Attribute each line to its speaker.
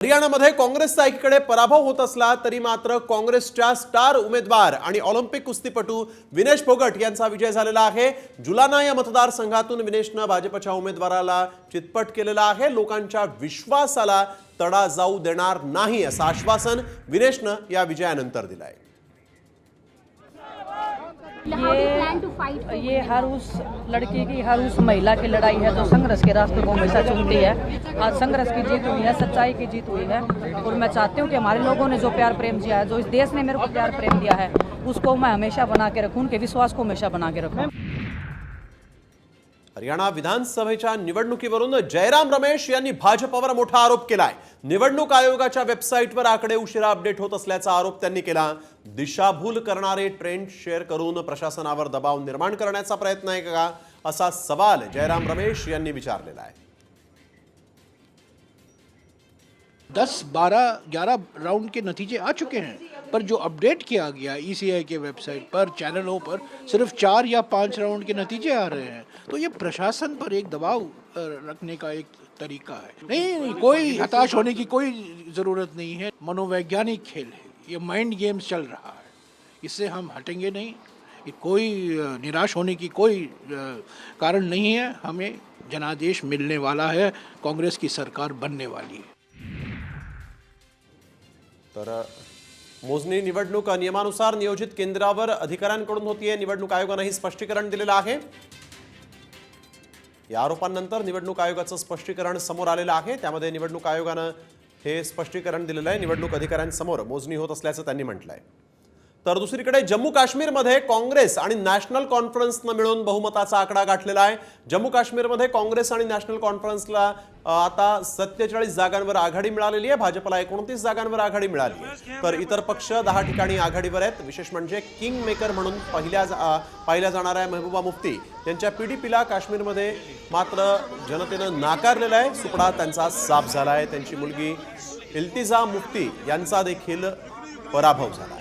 Speaker 1: हरियाणामध्ये काँग्रेसचा एकीकडे पराभव होत असला तरी मात्र काँग्रेसच्या स्टार उमेदवार आणि ऑलिम्पिक कुस्तीपटू विनेश फोगट यांचा विजय झालेला आहे। जुलाना या मतदारसंघातून विनेशने भाजपच्या उमेदवाराला चितपट केलेला आहे। लोकांच्या विश्वासाला तडा जाऊ देणार नाही असं आश्वासन विनेशने या विजयानंतर दिलं आहे।
Speaker 2: ये हर उस लड़की की, हर उस महिला की लड़ाई है जो संघर्ष के रास्ते को हमेशा चुनती है। आज संघर्ष की जीत हुई है, सच्चाई की जीत हुई है और मैं चाहती हूँ कि हमारे लोगों ने जो प्यार प्रेम दिया है, जो इस देश ने मेरे को प्यार प्रेम दिया है, उसको मैं हमेशा बना के रखूँ, उनके विश्वास को हमेशा बना के रखूँ।
Speaker 1: हरियाणा विधानसभेच्या निवडणुकीवरून जयराम रमेश यांनी भाजपवर मोठा आरोप केलाय। निवडणूक आयोगाच्या वेबसाईटवर आकडे उशिरा अपडेट होत असल्याचा आरोप त्यांनी केला। दिशाभूल करणारे ट्रेंड शेअर करून प्रशासनावर दबाव निर्माण करण्याचा प्रयत्न आहे का असा सवाल जयराम रमेश यांनी विचारलेला आहे।
Speaker 3: 10, 12, 11 राउंड के नतीजे आ चुके हैं, पर जो अपडेट किया गया ईसीआई के वेबसाइट पर, चैनलों पर सिर्फ 4 या 5 राउंड के नतीजे आ रहे हैं। तो ये प्रशासन पर एक दबाव रखने का एक तरीका है। नहीं, कोई हताश होने की कोई ज़रूरत नहीं है। मनोवैज्ञानिक खेल है, ये माइंड गेम्स चल रहा है, इससे हम हटेंगे नहीं। कोई निराश होने की कोई कारण नहीं है। हमें जनादेश मिलने वाला है, कांग्रेस की सरकार बनने वाली है।
Speaker 1: तर मोजणी निवडणूक नियमानुसार नियोजित केंद्रावर अधिकाऱ्यांकडून होतीये। निवडणूक आयोगाने हे स्पष्टीकरण दिलेलं आहे। या आरोपांनंतर निवडणूक आयोगाचं स्पष्टीकरण समोर आलेलं आहे। त्यामध्ये निवडणूक आयोगाने हे स्पष्टीकरण दिलेलं आहे। निवडणूक अधिकाऱ्यांसमोर मोजणी होत असल्याचं त्यांनी म्हटलंय। तर दुसरीकडे जम्मू काश्मीरमध्ये काँग्रेस आणि नॅशनल कॉन्फरन्सने मिळून बहुमताचा आकडा गाठलेला आहे। जम्मू काश्मीरमध्ये काँग्रेस आणि नॅशनल कॉन्फरन्सला आता 47 जागांवर आघाडी मिळालेली आहे। भाजपला 29 जागांवर आघाडी मिळाली आहे, तर इतर पक्ष 10 ठिकाणी आघाडीवर आहेत। विशेष म्हणजे किंग मेकर म्हणून पाहिल्या जाणाऱ्या महबूबा मुफ्ती यांच्या पीडीपीला काश्मीरमध्ये मात्र जनतेने नाकारलेला आहे। सुपडा त्यांचा साफ झाला आहे। त्यांची मुलगी इल्तिजा मुफ्ती यांचा देखील पराभव झाला।